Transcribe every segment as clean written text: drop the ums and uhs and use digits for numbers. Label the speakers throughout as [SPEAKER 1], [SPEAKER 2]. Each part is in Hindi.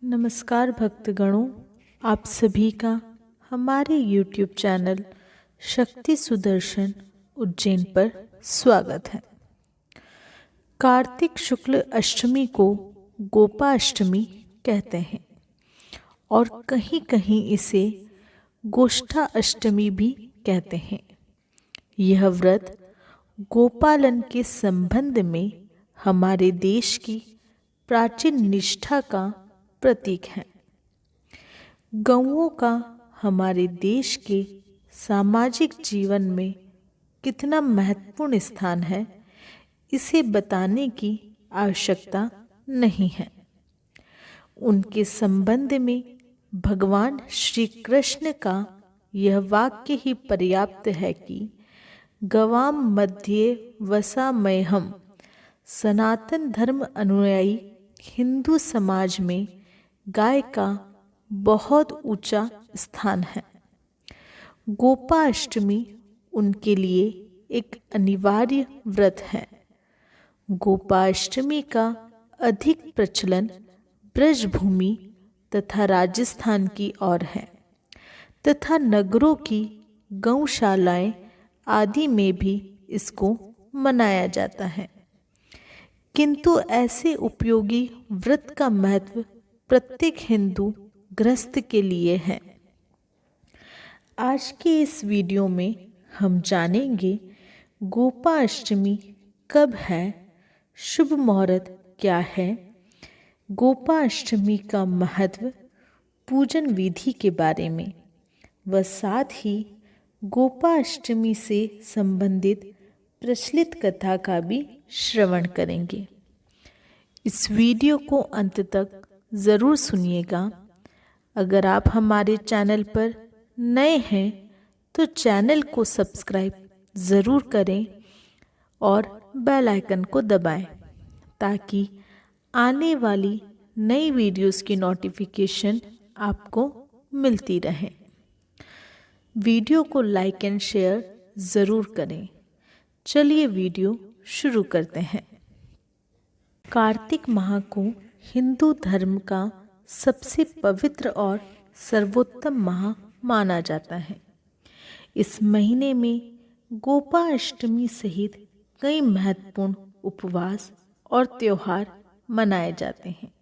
[SPEAKER 1] नमस्कार भक्तगणों, आप सभी का हमारे YouTube चैनल शक्ति सुदर्शन उज्जैन पर स्वागत है। कार्तिक शुक्ल अष्टमी को गोपाष्टमी कहते हैं और कहीं कहीं इसे गोष्ठा अष्टमी भी कहते हैं। यह व्रत गोपालन के संबंध में हमारे देश की प्राचीन निष्ठा का प्रतीक है। गौओं का हमारे देश के सामाजिक जीवन में कितना महत्वपूर्ण स्थान है, इसे बताने की आवश्यकता नहीं है। उनके संबंध में भगवान श्री कृष्ण का यह वाक्य ही पर्याप्त है कि गवाम मध्ये वसामयहम्। सनातन धर्म अनुयायी हिंदू समाज में गाय का बहुत ऊंचा स्थान है। गोपाष्टमी उनके लिए एक अनिवार्य व्रत है। गोपाष्टमी का अधिक प्रचलन ब्रजभूमि तथा राजस्थान की ओर है तथा नगरों की गौशालाएं आदि में भी इसको मनाया जाता है। किंतु ऐसे उपयोगी व्रत का महत्व प्रत्येक हिंदू गृहस्थ के लिए है। आज के इस वीडियो में हम जानेंगे गोपाष्टमी कब है, शुभ मुहूर्त क्या है, गोपाष्टमी का महत्व, पूजन विधि के बारे में व साथ ही गोपाष्टमी से संबंधित प्रचलित कथा का भी श्रवण करेंगे। इस वीडियो को अंत तक ज़रूर सुनिएगा। अगर आप हमारे चैनल पर नए हैं तो चैनल को सब्सक्राइब ज़रूर करें और बेल आइकन को दबाएं ताकि आने वाली नई वीडियोस की नोटिफिकेशन आपको मिलती रहे। वीडियो को लाइक एंड शेयर ज़रूर करें। चलिए वीडियो शुरू करते हैं। कार्तिक माह को हिंदू धर्म का सबसे पवित्र और सर्वोत्तम माह माना जाता है। इस महीने में गोपाष्टमी सहित कई महत्वपूर्ण उपवास और त्योहार मनाए जाते हैं।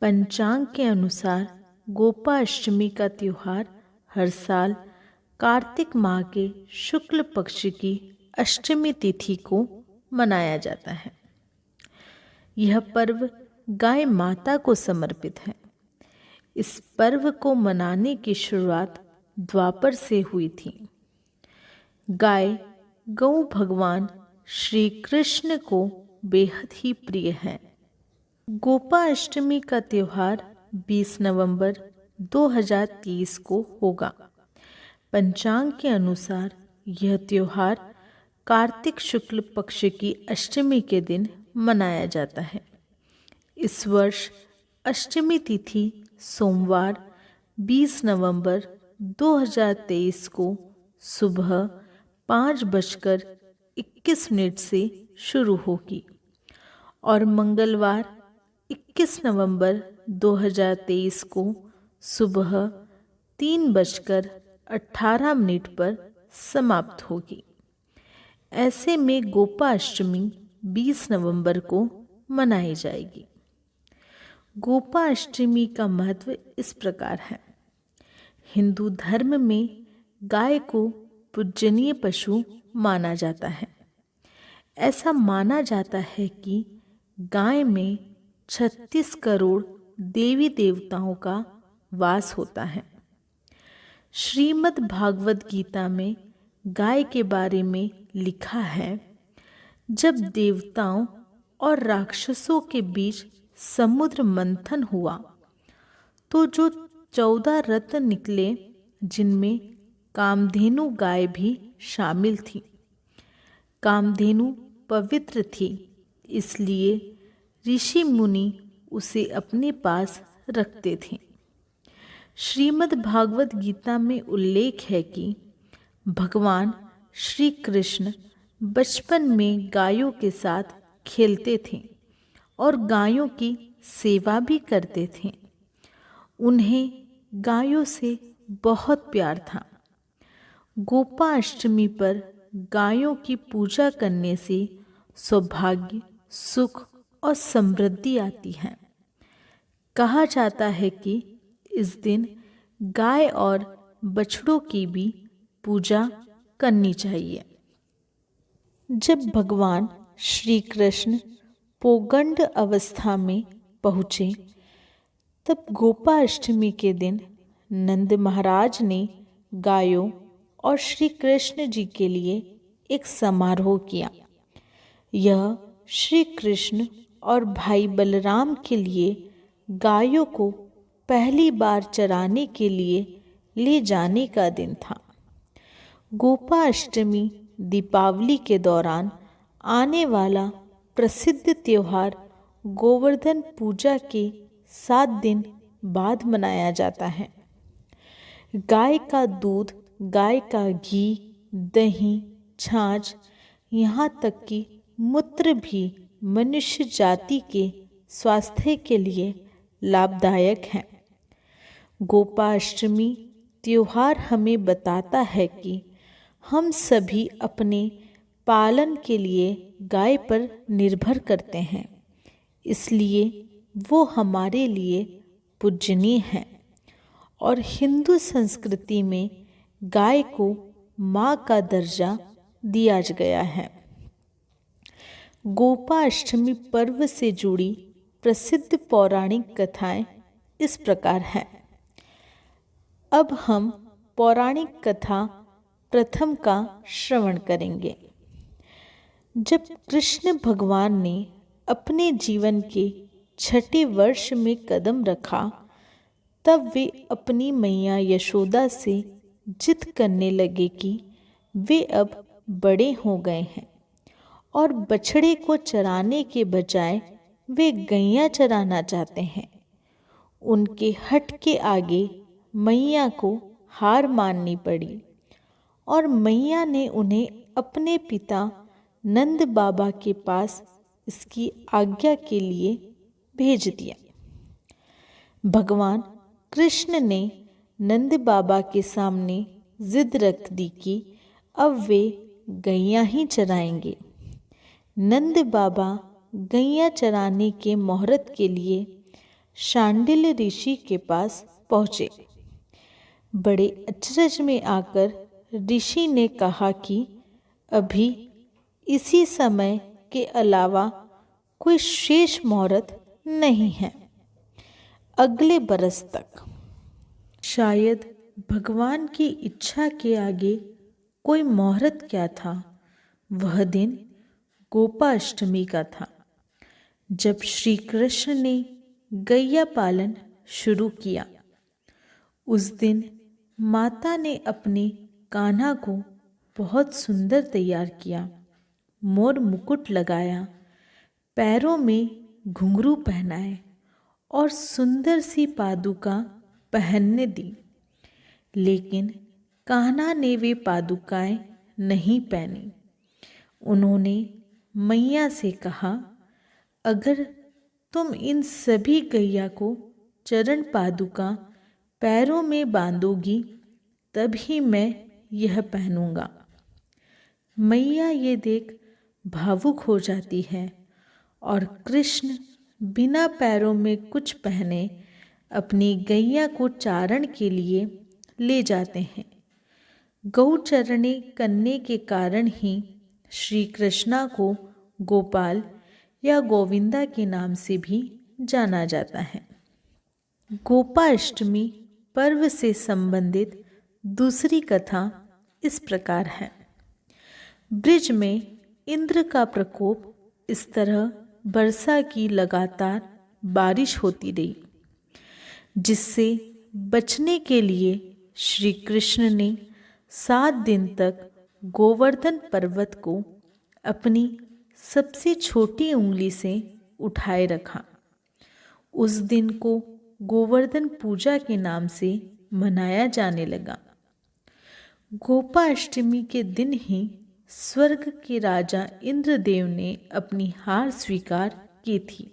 [SPEAKER 1] पंचांग के अनुसार गोपाष्टमी का त्योहार हर साल कार्तिक माह के शुक्ल पक्ष की अष्टमी तिथि को मनाया जाता है। यह पर्व गाय माता को समर्पित है। इस पर्व को मनाने की शुरुआत द्वापर से हुई थी। गाय गौ भगवान श्री कृष्ण को बेहद ही प्रिय है। गोपाष्टमी का त्योहार 20 नवंबर 2023 को होगा। पंचांग के अनुसार यह त्योहार कार्तिक शुक्ल पक्ष की अष्टमी के दिन मनाया जाता है। इस वर्ष अष्टमी तिथि सोमवार 20 नवंबर 2023 को सुबह 5:21 से शुरू होगी और मंगलवार 21 नवंबर 2023 को सुबह 3:18 पर समाप्त होगी। ऐसे में गोपाष्टमी 20 नवंबर को मनाई जाएगी। गोपाष्टमी का महत्व इस प्रकार है। हिंदू धर्म में गाय को पूजनीय पशु माना जाता है। ऐसा माना जाता है कि गाय में 36 करोड़ देवी देवताओं का वास होता है। श्रीमद् भागवत गीता में गाय के बारे में लिखा है, जब देवताओं और राक्षसों के बीच समुद्र मंथन हुआ तो जो 14 रत्न निकले, जिनमें कामधेनु गाय भी शामिल थी। कामधेनु पवित्र थी, इसलिए ऋषि मुनि उसे अपने पास रखते थे। श्रीमद् भागवत गीता में उल्लेख है कि भगवान श्री कृष्ण बचपन में गायों के साथ खेलते थे और गायों की सेवा भी करते थे। उन्हें गायों से बहुत प्यार था। गोपाष्टमी पर गायों की पूजा करने से सौभाग्य, सुख और समृद्धि आती है। कहा जाता है कि इस दिन गाय और बछड़ों की भी पूजा करनी चाहिए। जब भगवान श्री कृष्ण पौगंड अवस्था में पहुँचे, तब गोपाष्टमी के दिन नंद महाराज ने गायों और श्री कृष्ण जी के लिए एक समारोह किया। यह श्री कृष्ण और भाई बलराम के लिए गायों को पहली बार चराने के लिए ले जाने का दिन था। गोपाष्टमी दीपावली के दौरान आने वाला प्रसिद्ध त्योहार गोवर्धन पूजा के 7 दिन बाद मनाया जाता है। गाय का दूध, गाय का घी, दही, छाछ, यहाँ तक कि मूत्र भी मनुष्य जाति के स्वास्थ्य के लिए लाभदायक है। गोपाष्टमी त्योहार हमें बताता है कि हम सभी अपने पालन के लिए गाय पर निर्भर करते हैं, इसलिए वो हमारे लिए पूजनीय है। और हिंदू संस्कृति में गाय को माँ का दर्जा दिया गया है। गोपाष्टमी पर्व से जुड़ी प्रसिद्ध पौराणिक कथाएं इस प्रकार हैं। अब हम पौराणिक कथा प्रथम का श्रवण करेंगे। जब कृष्ण भगवान ने अपने जीवन के 6ठे वर्ष में कदम रखा, तब वे अपनी मैया यशोदा से जिद करने लगे कि वे अब बड़े हो गए हैं और बछड़े को चराने के बजाय वे गैया चराना चाहते हैं। उनके हठ के आगे मैया को हार माननी पड़ी और मैया ने उन्हें अपने पिता नंद बाबा के पास इसकी आज्ञा के लिए भेज दिया। भगवान कृष्ण ने नंद बाबा के सामने जिद रख दी कि अब वे गैया ही चराएंगे। नंद बाबा गैया चराने के मुहूर्त के लिए शांडिल्य ऋषि के पास पहुँचे। बड़े अचरज में आकर ऋषि ने कहा कि अभी इसी समय के अलावा कोई शेष मुहूर्त नहीं है, अगले बरस तक। शायद भगवान की इच्छा के आगे कोई मुहूर्त क्या था। वह दिन गोपाष्टमी का था, जब श्री कृष्ण ने गैया पालन शुरू किया। उस दिन माता ने अपने कान्हा को बहुत सुंदर तैयार किया, मोर मुकुट लगाया, पैरों में घुंघरू पहनाए और सुंदर सी पादुका पहनने दी। लेकिन कान्हा ने वे पादुकाएं नहीं पहनी। उन्होंने मैया से कहा, अगर तुम इन सभी गैया को चरण पादुका पैरों में बांधोगी, तभी मैं यह पहनूंगा। मैया ये देख भावुक हो जाती है और कृष्ण बिना पैरों में कुछ पहने अपनी गैया को चारण के लिए ले जाते हैं। गौचरणी करने के कारण ही श्री कृष्णा को गोपाल या गोविंदा के नाम से भी जाना जाता है। गोपाष्टमी पर्व से संबंधित दूसरी कथा इस प्रकार है। ब्रिज में इंद्र का प्रकोप, इस तरह वर्षा की लगातार बारिश होती रही, जिससे बचने के लिए श्री कृष्ण ने 7 दिन तक गोवर्धन पर्वत को अपनी सबसे छोटी उंगली से उठाए रखा। उस दिन को गोवर्धन पूजा के नाम से मनाया जाने लगा। गोपाष्टमी के दिन ही स्वर्ग के राजा इंद्रदेव ने अपनी हार स्वीकार की थी,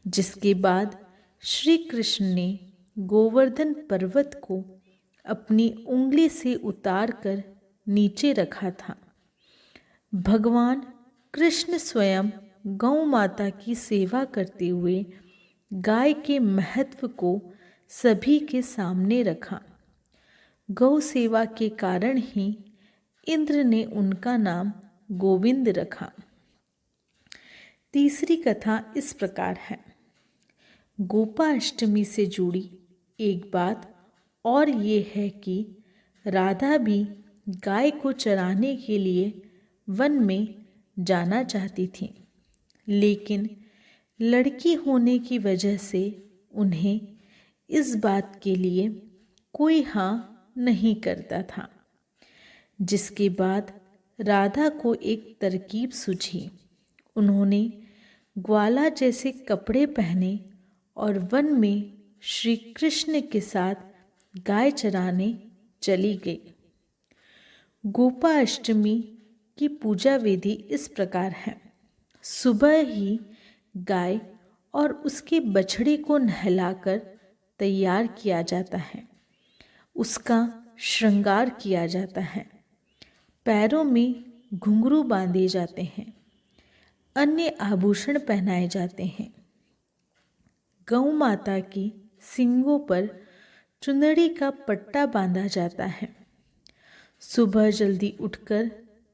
[SPEAKER 1] जिसके बाद श्री कृष्ण ने गोवर्धन पर्वत को अपनी उंगली से उतारकर नीचे रखा था। भगवान कृष्ण स्वयं गौ माता की सेवा करते हुए गाय के महत्व को सभी के सामने रखा। गौ सेवा के कारण ही इंद्र ने उनका नाम गोविंद रखा। तीसरी कथा इस प्रकार है। गोपाष्टमी से जुड़ी एक बात और ये है कि राधा भी गाय को चराने के लिए वन में जाना चाहती थी, लेकिन लड़की होने की वजह से उन्हें इस बात के लिए कोई हाँ नहीं करता था। जिसके बाद राधा को एक तरकीब सूझी। उन्होंने ग्वाला जैसे कपड़े पहने और वन में श्री कृष्ण के साथ गाय चराने चली गई। गोपाष्टमी की पूजा विधि इस प्रकार है। सुबह ही गाय और उसके बछड़े को नहलाकर तैयार किया जाता है। उसका श्रृंगार किया जाता है। पैरों में घुंघरू बांधे जाते हैं। अन्य आभूषण पहनाए जाते हैं। गौ माता की सींगों पर चुनरी का पट्टा बांधा जाता है। सुबह जल्दी उठकर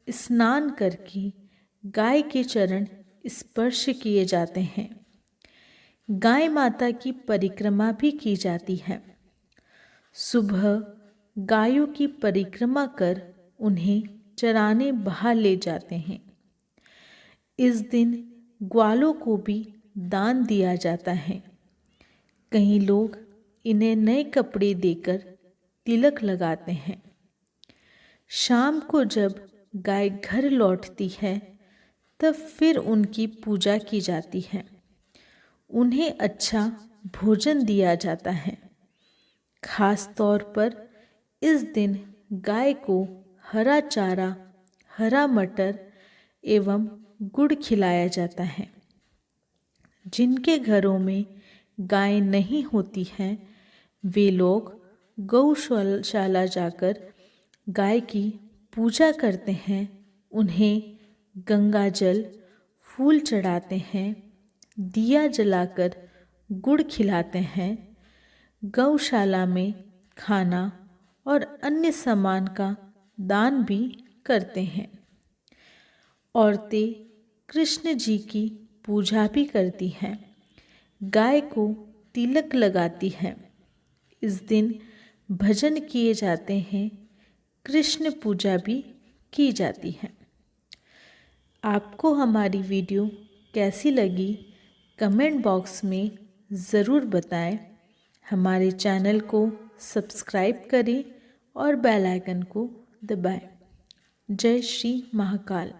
[SPEAKER 1] स्नान करके गाय के चरण स्पर्श किए जाते हैं। गाय माता की परिक्रमा भी की जाती है। सुबह गायों की परिक्रमा कर उन्हें चराने बाहर ले जाते हैं। इस दिन ग्वालों को भी दान दिया जाता है। कई लोग इन्हें नए कपड़े देकर तिलक लगाते हैं। शाम को जब गाय घर लौटती है तब फिर उनकी पूजा की जाती है। उन्हें अच्छा भोजन दिया जाता है। खास तौर पर इस दिन गाय को हरा चारा, हरा मटर एवं गुड़ खिलाया जाता है। जिनके घरों में गाय नहीं होती हैं, वे लोग गौशाला जाकर गाय की पूजा करते हैं। उन्हें गंगा जल, फूल चढ़ाते हैं, दिया जलाकर गुड़ खिलाते हैं। गौशाला में खाना और अन्य सामान का दान भी करते हैं। औरतें कृष्ण जी की पूजा भी करती हैं। गाय को तिलक लगाती हैं। इस दिन भजन किए जाते हैं। कृष्ण पूजा भी की जाती है। आपको हमारी वीडियो कैसी लगी कमेंट बॉक्स में ज़रूर बताएं। हमारे चैनल को सब्सक्राइब करें और बेल आइकन को दबाएं। जय श्री महाकाल।